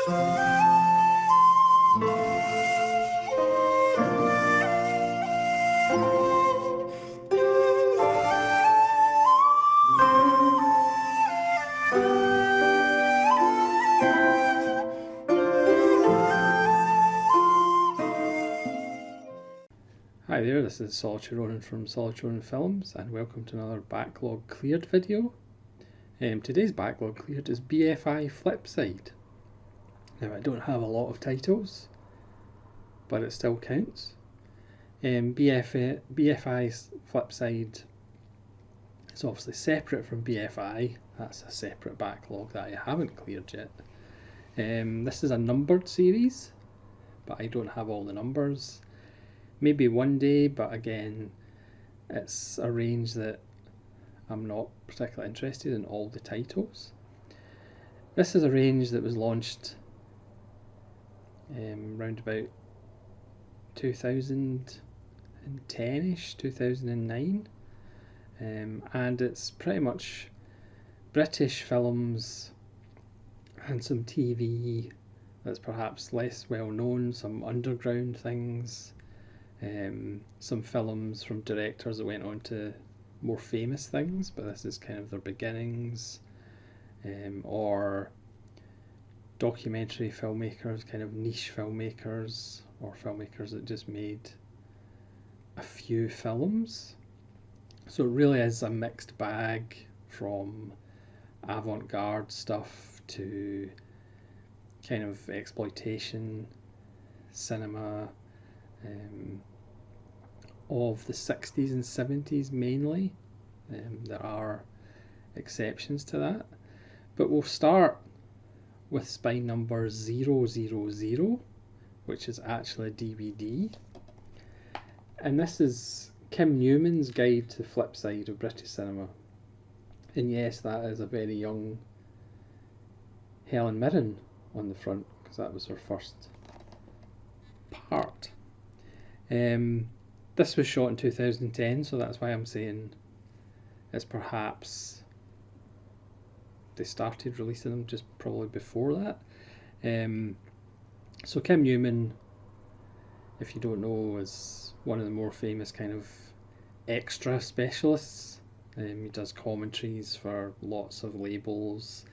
Hi there, this is Solitary Ronin from Solitary Ronin Films, and welcome to another Backlog Cleared video. Today's Backlog Cleared is BFI Flipside. Now, I don't have a lot of titles, but it still counts. BFI's Flipside is obviously separate from BFI. That's a separate backlog that I haven't cleared yet. This is a numbered series, but I don't have all the numbers. Maybe one day, but again, it's a range that I'm not particularly interested in all the titles. This is a range that was launched around about 2010-ish, 2009, and it's pretty much British films and some TV that's perhaps less well known, some underground things. Some films from directors that went on to more famous things, but this is kind of their beginnings, or documentary filmmakers, kind of niche filmmakers, or filmmakers that just made a few films. So it really is a mixed bag, from avant-garde stuff to kind of exploitation cinema, of the 60s and 70s mainly. There are exceptions to that, but we'll start with spine number 000, which is actually a DVD, and this is Kim Newman's Guide to the Flipside of British Cinema. And yes, that is a very young Helen Mirren on the front, because that was her first part. This was shot in 2010, so that's why I'm saying it's perhaps they started releasing them just probably before that. So Kim Newman, if you don't know, is one of the more famous kind of extra specialists. He does commentaries for lots of labels.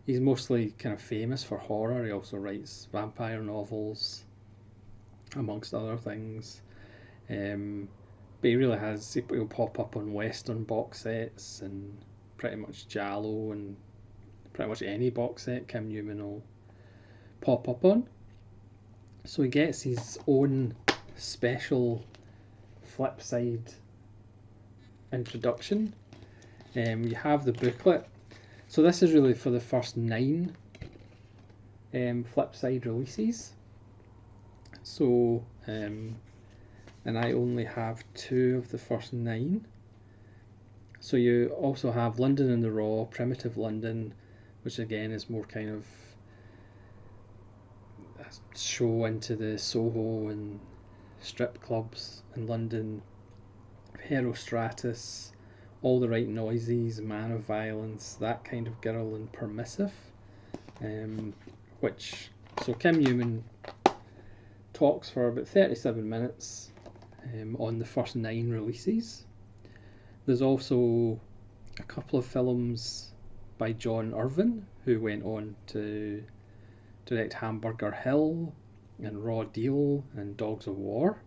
He's mostly kind of famous for horror. He also writes vampire novels, amongst other things. But he really has, he'll pop up on Western box sets and pretty much Giallo, and pretty much any box set Kim Newman will pop up on. So he gets his own special Flipside introduction. You have the booklet. So this is really for the first 9 Flipside releases. So and I only have 2 of the first 9. So you also have London in the Raw, Primitive London, which again is more kind of a show into the Soho and strip clubs in London. Herostratus, All the Right Noises, Man of Violence, that kind of girl, and Permissive. So Kim Newman talks for about 37 minutes on the first 9 releases. There's also a couple of films by John Irvin, who went on to direct Hamburger Hill and Raw Deal and Dogs of War.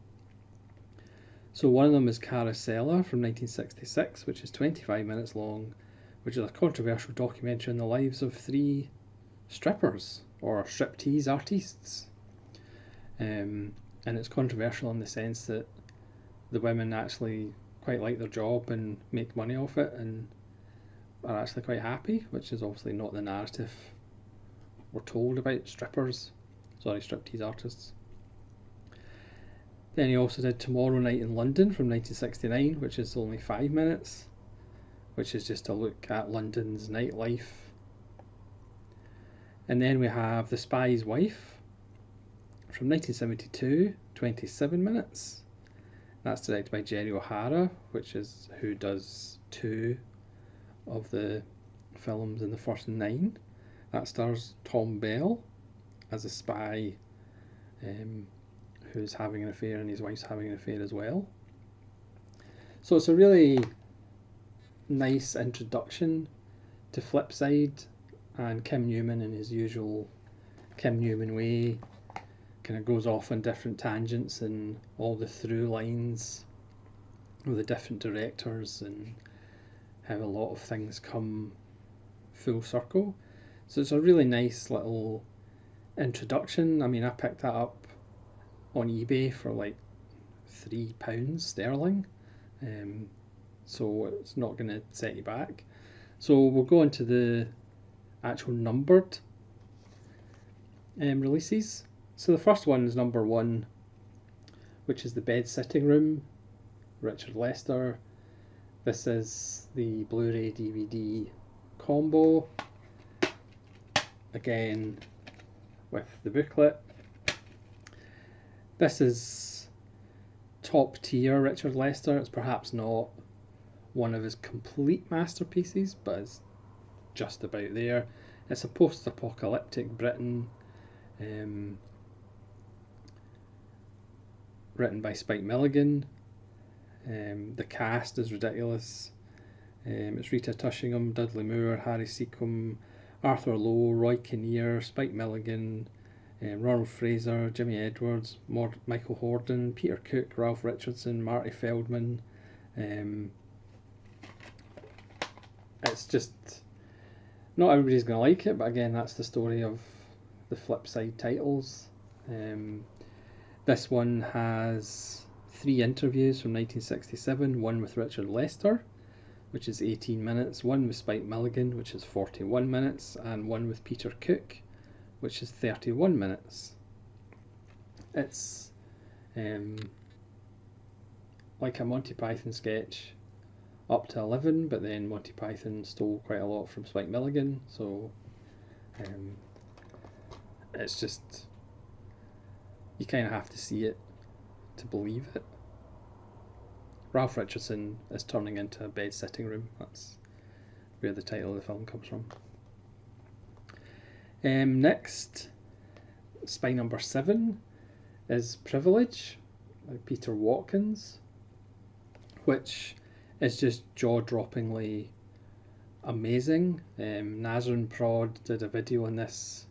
So one of them is Carosella from 1966, which is 25 minutes long, which is a controversial documentary on the lives of 3 strippers, or striptease artists. And it's controversial in the sense that the women actually quite like their job and make money off it and are actually quite happy, which is obviously not the narrative we're told about striptease artists. Then he also did Tomorrow Night in London from 1969, which is only 5 minutes, which is just a look at London's nightlife. And then we have The Spy's Wife from 1972, 27 minutes. That's directed by Jerry O'Hara, who does 2 of the films in the first 9. That stars Tom Bell as a spy who's having an affair, and his wife's having an affair as well. So it's a really nice introduction to Flipside, and Kim Newman, in his usual Kim Newman way, kind of goes off on different tangents and all the through lines with the different directors and how a lot of things come full circle. So it's a really nice little introduction. I mean, I picked that up on eBay for like £3 sterling, so it's not going to set you back. So we'll go into the actual numbered releases. So the first one is number 1, which is The Bed Sitting Room, Richard Lester. This is the Blu-ray DVD combo, again with the booklet. This is top tier Richard Lester. It's perhaps not one of his complete masterpieces, but it's just about there. It's a post-apocalyptic Britain, written by Spike Milligan. The cast is ridiculous. It's Rita Tushingham, Dudley Moore, Harry Seacombe, Arthur Lowe, Roy Kinnear, Spike Milligan, Ronald Fraser, Jimmy Edwards, Michael Hordern, Peter Cook, Ralph Richardson, Marty Feldman. It's just, not everybody's going to like it, but again, that's the story of the Flipside titles. This one has 3 interviews from 1967, one with Richard Lester, which is 18 minutes, one with Spike Milligan, which is 41 minutes, and one with Peter Cook, which is 31 minutes. It's like a Monty Python sketch up to 11, but then Monty Python stole quite a lot from Spike Milligan, so it's just, you kind of have to see it to believe it. Ralph Richardson is turning into a bed sitting room. That's where the title of the film comes from. Next, spy number 7 is Privilege by Peter Watkins, which is just jaw-droppingly amazing. Nazarene Prod did a video on this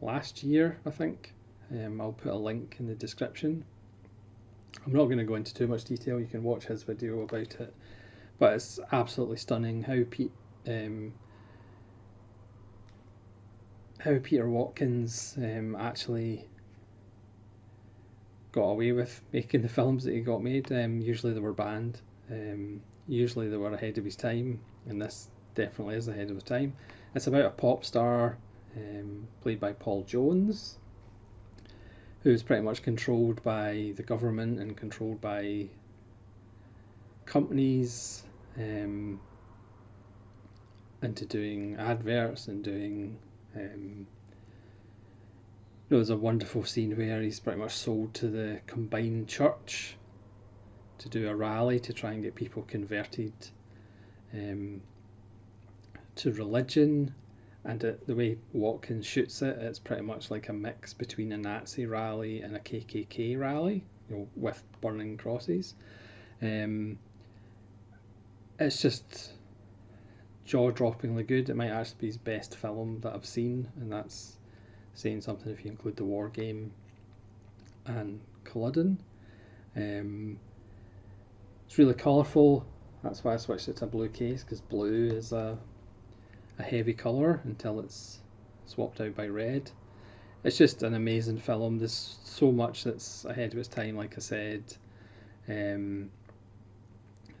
last year, I think. I'll put a link in the description. I'm not going to go into too much detail, you can watch his video about it, but it's absolutely stunning how Peter Watkins actually got away with making the films that he got made. Usually they were banned, usually they were ahead of his time, and this definitely is ahead of his time. It's about a pop star played by Paul Jones, who's pretty much controlled by the government and controlled by companies into doing adverts and doing there's a wonderful scene where he's pretty much sold to the Combined Church to do a rally to try and get people converted to religion, and the way Watkins shoots it, it's pretty much like a mix between a Nazi rally and a KKK rally, with burning crosses. It's just jaw-droppingly good. It might actually be his best film that I've seen, and that's saying something if you include The War Game and Culloden. It's really colourful. That's why I switched it to a blue case, because blue is a heavy colour until it's swapped out by red. It's just an amazing film. There's so much that's ahead of its time, like I said.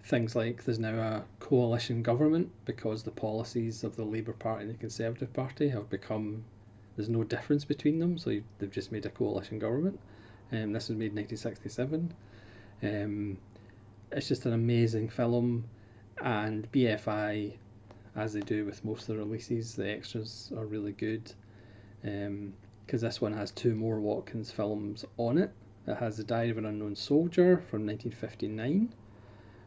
Things like there's now a coalition government because the policies of the Labour Party and the Conservative Party have become, there's no difference between them, so they've just made a coalition government. This was made in 1967. It's just an amazing film, and BFI, as they do with most of the releases, the extras are really good, because this one has 2 more Watkins films on it. It has The Diary of an Unknown Soldier from 1959,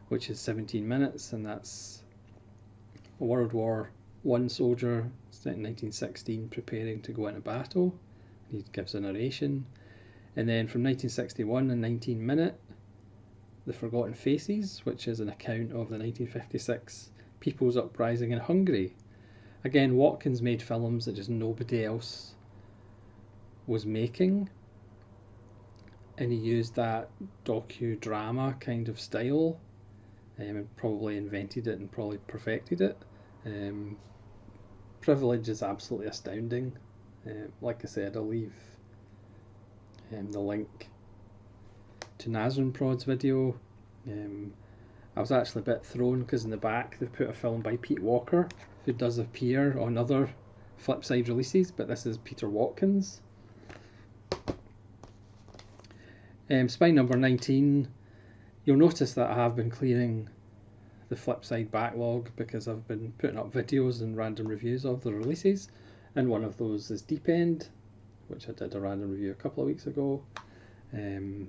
which is 17 minutes, and that's a World War one soldier set in 1916 preparing to go into battle. He gives a narration. And then from 1961 and 19 Minute, The Forgotten Faces, which is an account of the 1956 People's Uprising in Hungary. Again, Watkins made films that just nobody else was making, and he used that docudrama kind of style, and probably invented it and probably perfected it. Privilege is absolutely astounding. Like I said, I'll leave the link to Nazrin Prod's video. I was actually a bit thrown because in the back they've put a film by Pete Walker, who does appear on other Flipside releases, but this is Peter Watkins. Spine number 19. You'll notice that I have been clearing the Flipside backlog because I've been putting up videos and random reviews of the releases, and one of those is Deep End, which I did a random review a couple of weeks ago. Directed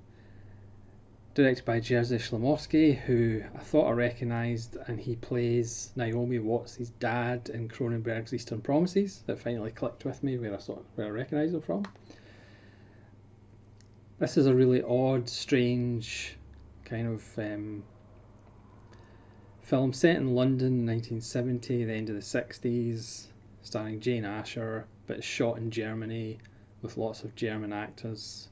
by Jerzy Ślimowski, who I thought I recognised, and he plays Naomi Watts' dad in Cronenberg's Eastern Promises. That finally clicked with me where I recognised him from. This is a really odd, strange kind of film set in London, 1970, the end of the 60s, starring Jane Asher, but it's shot in Germany with lots of German actors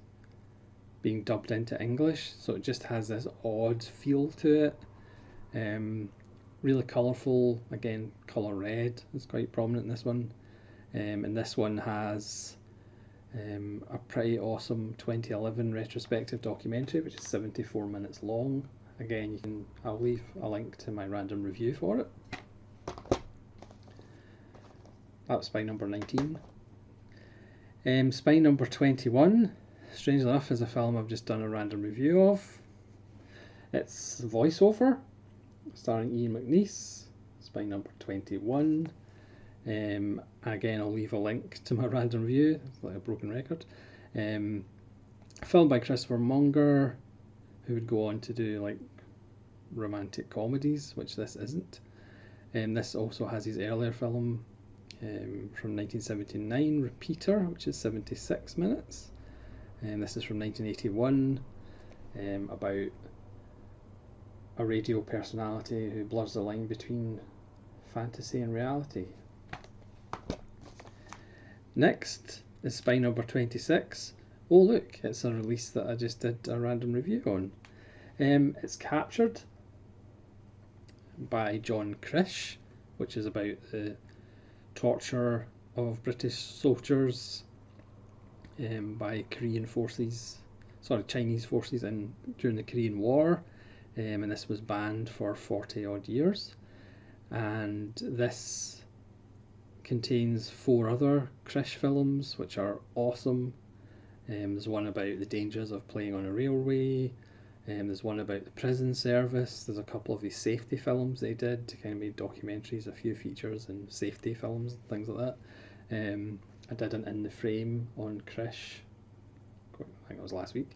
being dubbed into English, so it just has this odd feel to it. Really colourful. Again, colour red is quite prominent in this one, and this one has a pretty awesome 2011 retrospective documentary, which is 74 minutes long. Again, I'll leave a link to my random review for it. That's spine number 19. Spine number 21, strangely enough, is a film I've just done a random review of. It's Voiceover, starring Ian McNeice, spine number 21. Again, I'll leave a link to my random review. It's like a broken record. A film by Christopher Munger, who would go on to do like romantic comedies, which this isn't. This also has his earlier film from 1979, Repeater, which is 76 minutes. This is from 1981, about a radio personality who blurs the line between fantasy and reality. Next is spine number 26. Oh look, it's a release that I just did a random review on. It's Captured by John Krish, which is about the torture of British soldiers by Chinese forces during the Korean War, and this was banned for 40 odd years. And this contains 4 other Krish films which are awesome. There's one about the dangers of playing on a railway, there's one about the prison service, there's a couple of his safety films they did, to kind of made documentaries, a few features and safety films, things like that. I did an In the Frame on Krish, I think it was last week.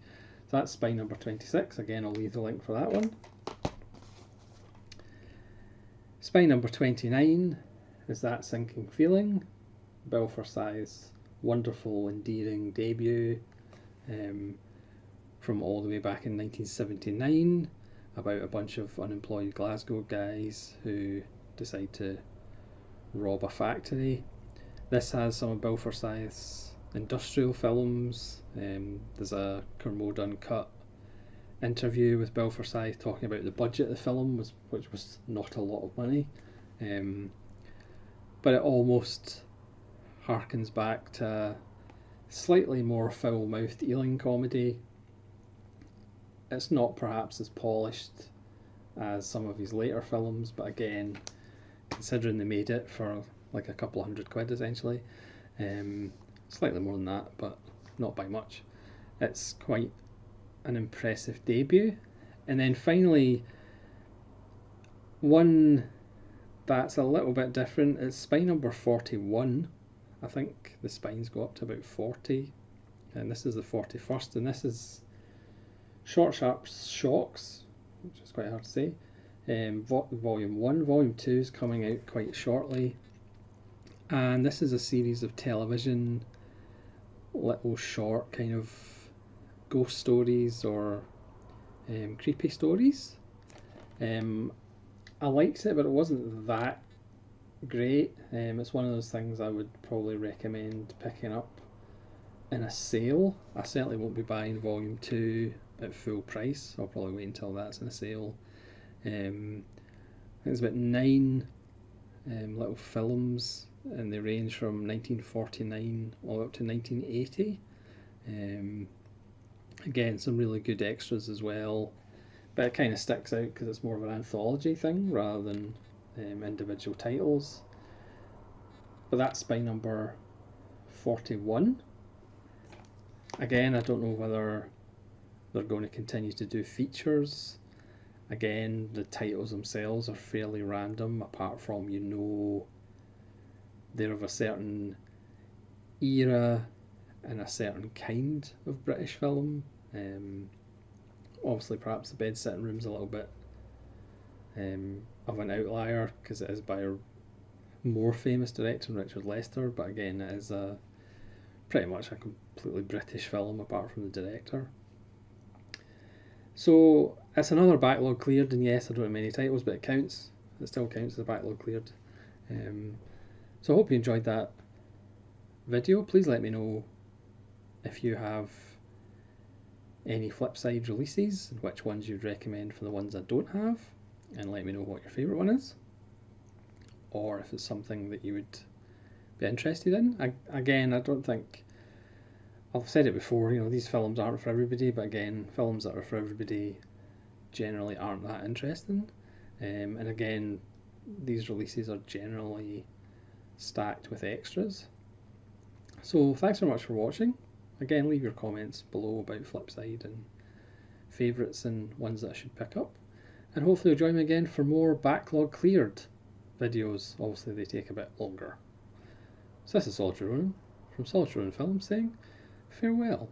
So that's spine number 26, again I'll leave the link for that one. Spine number 29 is That Sinking Feeling, Bill Forsyth's wonderful, endearing debut from all the way back in 1979, about a bunch of unemployed Glasgow guys who decide to rob a factory. This has some of Bill Forsyth's industrial films. There's a Kermode Uncut interview with Bill Forsyth talking about the budget of the film, which was not a lot of money, but it almost harkens back to slightly more foul-mouthed Ealing comedy. It's not perhaps as polished as some of his later films, but again, considering they made it for like a couple of £100 essentially, slightly more than that, but not by much, it's quite an impressive debut. And then finally, one that's a little bit different is spine number 41. I think the spines go up to about 40, and this is the 41st, and this is Short Sharp Shocks, which is quite hard to say. Volume 1. Volume 2 is coming out quite shortly. And this is a series of television, little short kind of ghost stories or creepy stories. I liked it, but it wasn't that great. It's one of those things I would probably recommend picking up in a sale. I certainly won't be buying volume 2 at full price. I'll probably wait until that's in a sale. I think it's about 9 little films, and they range from 1949 all up to 1980. Again, some really good extras as well, but it kind of sticks out because it's more of an anthology thing rather than individual titles. But that's by number 41. Again, I don't know whether they're going to continue to do features. Again, the titles themselves are fairly random, apart from they're of a certain era and a certain kind of British film. Obviously, perhaps the Bed Sitting Room's a little bit of an outlier because it is by a more famous director, Richard Lester, but again, it is pretty much a completely British film apart from the director. So it's another backlog cleared, and yes, I don't have many titles, but it counts. It still counts as a backlog cleared. So I hope you enjoyed that video. Please let me know if you have any Flipside releases and which ones you'd recommend for the ones I don't have, and let me know what your favourite one is, or if it's something that you would be interested in. Again, I don't think, I've said it before, these films aren't for everybody, but again, films that are for everybody generally aren't that interesting. And again, these releases are generally stacked with extras. So thanks very much for watching. Again, leave your comments below about Flipside and favourites and ones that I should pick up. And hopefully you'll join me again for more backlog cleared videos. Obviously they take a bit longer. So this is Solitary Ronin from Solitary Ronin Films saying farewell.